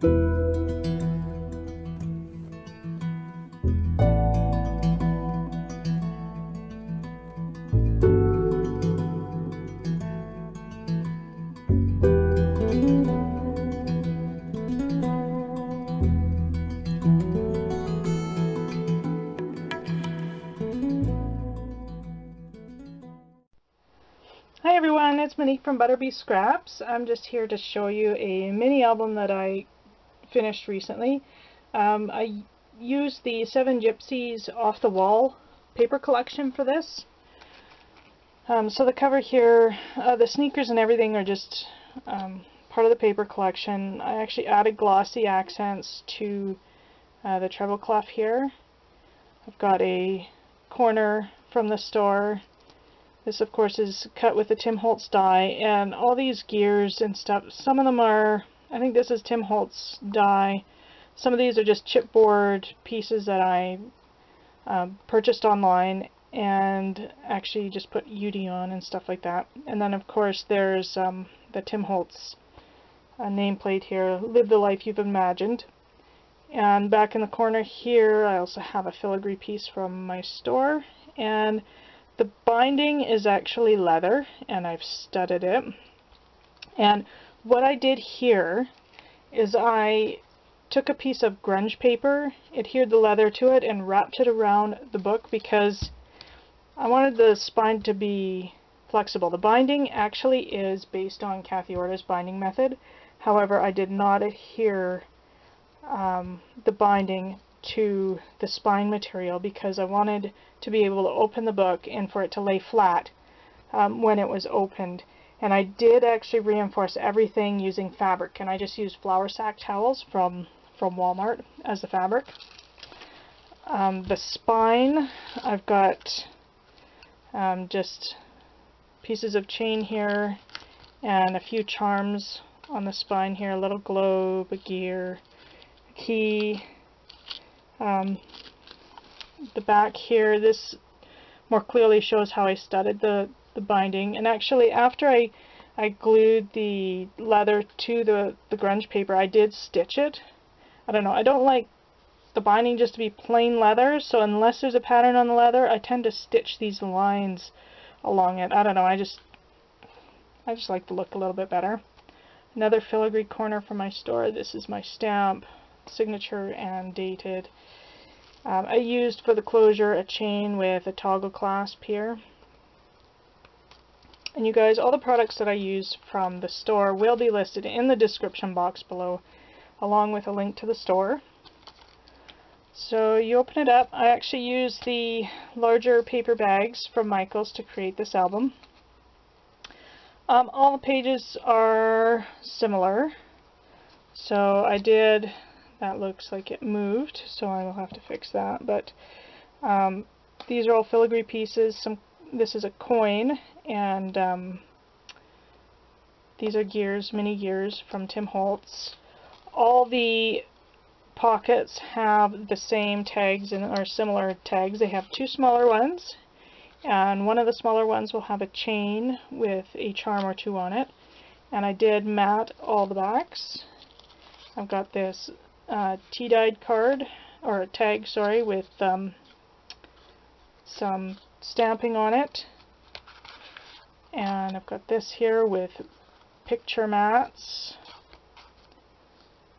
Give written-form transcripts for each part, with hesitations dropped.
Hi everyone, it's Monique from ButterBeeScraps. I'm just here to show you a mini album that I finished recently. I used the 7 Gypsies off the wall paper collection for this. So the cover here, the sneakers and everything are just part of the paper collection. I actually added glossy accents to the treble cloth here. I've got a corner from the store. This, of course, is cut with the Tim Holtz die, and all these gears and stuff, some of them are, I think this is Tim Holtz die. Some of these are just chipboard pieces that I purchased online and actually just put UD on and stuff like that. And then, of course, there's the Tim Holtz nameplate here, Live the Life You've Imagined. And back in the corner here, I also have a filigree piece from my store, and the binding is actually leather, and I've studded it. And what I did here is I took a piece of grunge paper, adhered the leather to it, and wrapped it around the book because I wanted the spine to be flexible. The binding actually is based on Kathy Orta's binding method. However, I did not adhere the binding to the spine material because I wanted to be able to open the book and for it to lay flat when it was opened. And I did actually reinforce everything using fabric, and I just used flour sack towels from Walmart as the fabric. The spine, I've got just pieces of chain here and a few charms on the spine here, a little globe, a gear, a key. The back here, this more clearly shows how I studded the binding. And actually, after I glued the leather to the grunge paper, I did stitch it. I don't know, I don't like the binding just to be plain leather, so unless there's a pattern on the leather, I tend to stitch these lines along it. I don't know, I just like the look a little bit better. Another filigree corner from my store. This is my stamp, signature and dated. I used for the closure a chain with a toggle clasp here. And you guys, all the products that I use from the store will be listed in the description box below, along with a link to the store. So you open it up. I actually use the larger paper bags from Michaels to create this album. All the pages are similar. So I did, that looks like it moved, so I will have to fix that. But these are all filigree pieces. This is a coin, and these are gears, mini gears from Tim Holtz. All the pockets have the same tags or similar tags. They have two smaller ones, and one of the smaller ones will have a chain with a charm or two on it. And I did mat all the backs. I've got this tea-dyed card, or a tag, sorry, with some stamping on it. And I've got this here with picture mats.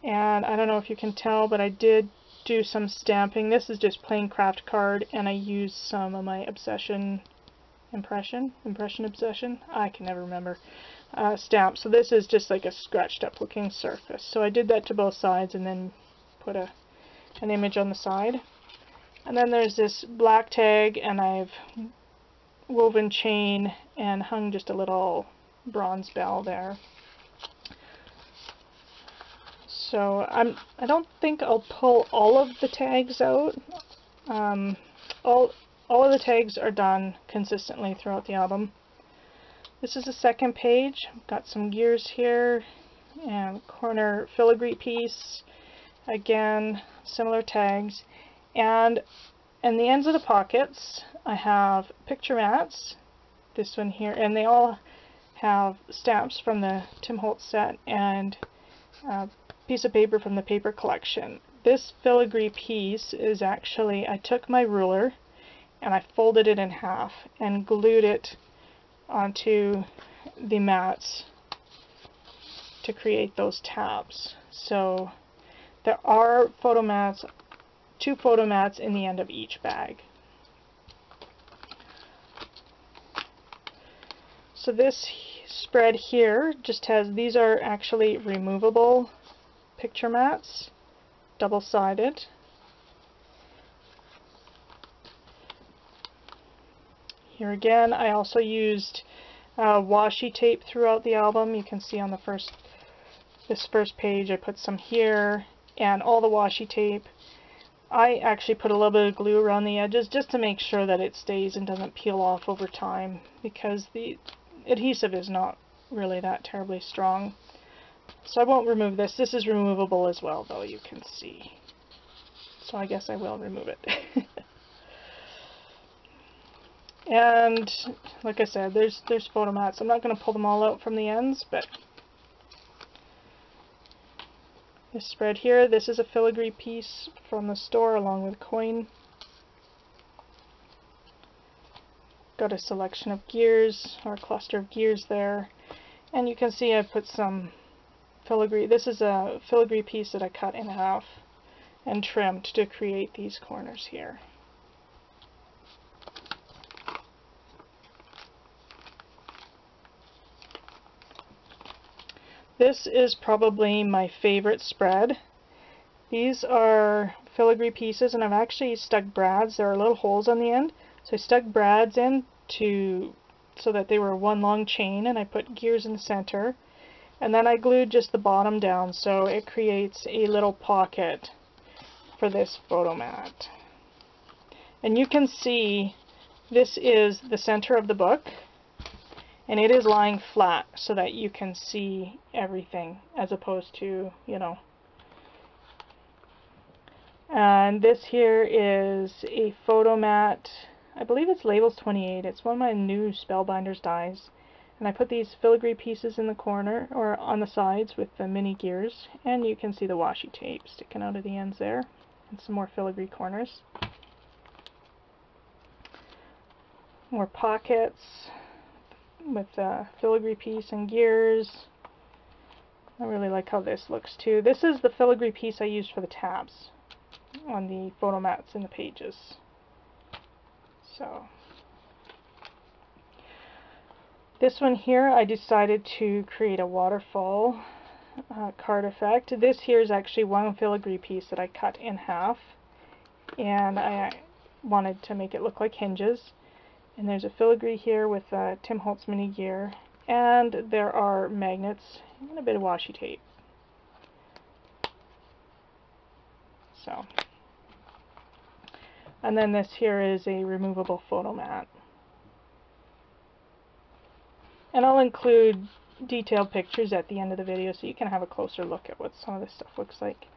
And I don't know if you can tell, but I did do some stamping. This is just plain craft card, and I used some of my Obsession Impression Obsession, I can never remember, stamp. So this is just like a scratched up looking surface. So I did that to both sides and then put an image on the side. And then there's this black tag, and I've woven chain and hung just a little bronze bell there. So I don't think I'll pull all of the tags out. All of the tags are done consistently throughout the album. This is the second page. I've got some gears here and corner filigree piece. Again, similar tags. And in the ends of the pockets, I have picture mats. This one here, and they all have stamps from the Tim Holtz set, and piece of paper from the paper collection. This filigree piece is actually, I took my ruler and I folded it in half and glued it onto the mats to create those tabs. So there are photo mats, 2 photo mats in the end of each bag. So this spread here just has, these are actually removable picture mats, double-sided. Here again, I also used washi tape throughout the album. You can see on the this first page I put some here, and all the washi tape. I actually put a little bit of glue around the edges just to make sure that it stays and doesn't peel off over time, because the adhesive is not really that terribly strong. So I won't remove this. This is removable as well, though, you can see. So I guess I will remove it. And like I said, there's photo mats. I'm not going to pull them all out from the ends, but this spread here, this is a filigree piece from the store along with a coin. Got a selection of gears, or a cluster of gears there. And you can see I put some filigree. This is a filigree piece that I cut in half and trimmed to create these corners here. This is probably my favorite spread. These are filigree pieces, and I've actually stuck brads. There are little holes on the end, so I stuck brads in so that they were one long chain, and I put gears in the center, and then I glued just the bottom down so it creates a little pocket for this photo mat. And you can see this is the center of the book, and it is lying flat so that you can see everything, as opposed to, you know. And this here is a photo mat. I believe it's Labels 28. It's one of my new Spellbinders dies. And I put these filigree pieces in the corner, or on the sides with the mini gears. And you can see the washi tape sticking out of the ends there. And some more filigree corners. More pockets with filigree piece and gears. I really like how this looks too. This is the filigree piece I used for the tabs on the photo mats in the pages. So this one here, I decided to create a waterfall card effect. This here is actually one filigree piece that I cut in half, and I wanted to make it look like hinges. And there's a filigree here with Tim Holtz mini gear, and there are magnets and a bit of washi tape. So, and then this here is a removable photo mat. And I'll include detailed pictures at the end of the video so you can have a closer look at what some of this stuff looks like.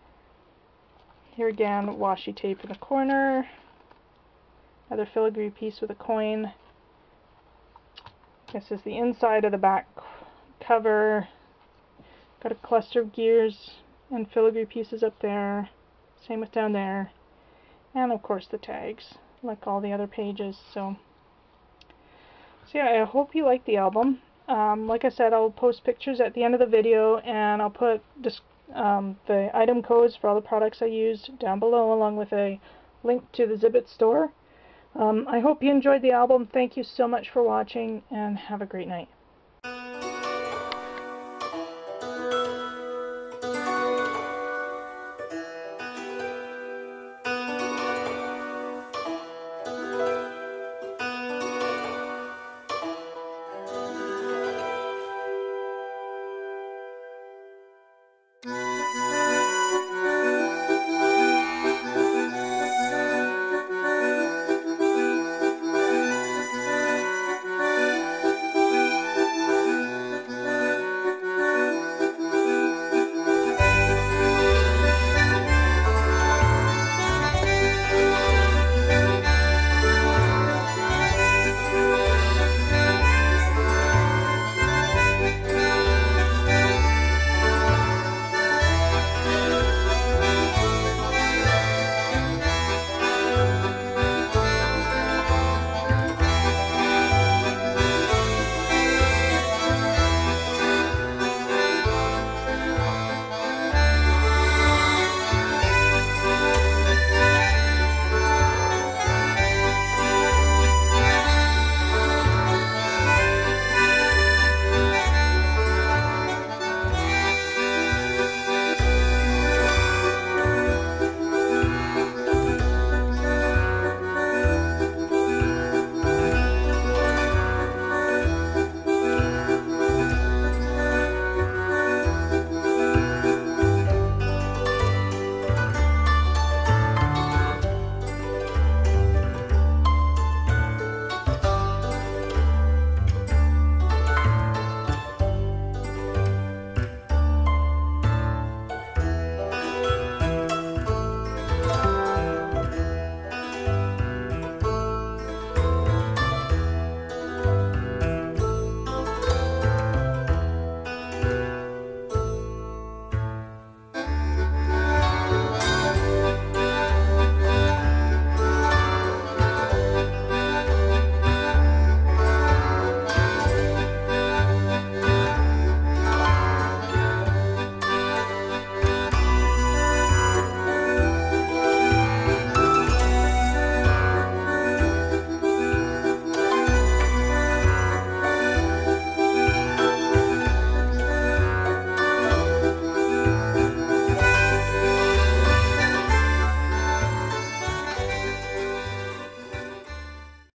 Here again, washi tape in the corner. Another filigree piece with a coin. This is the inside of the back cover. Got a cluster of gears and filigree pieces up there. Same with down there. And of course the tags, like all the other pages. So yeah, I hope you like the album. Like I said, I'll post pictures at the end of the video, and I'll put the item codes for all the products I used down below, along with a link to the Zibbet store. I hope you enjoyed the album. Thank you so much for watching, and have a great night. Bye.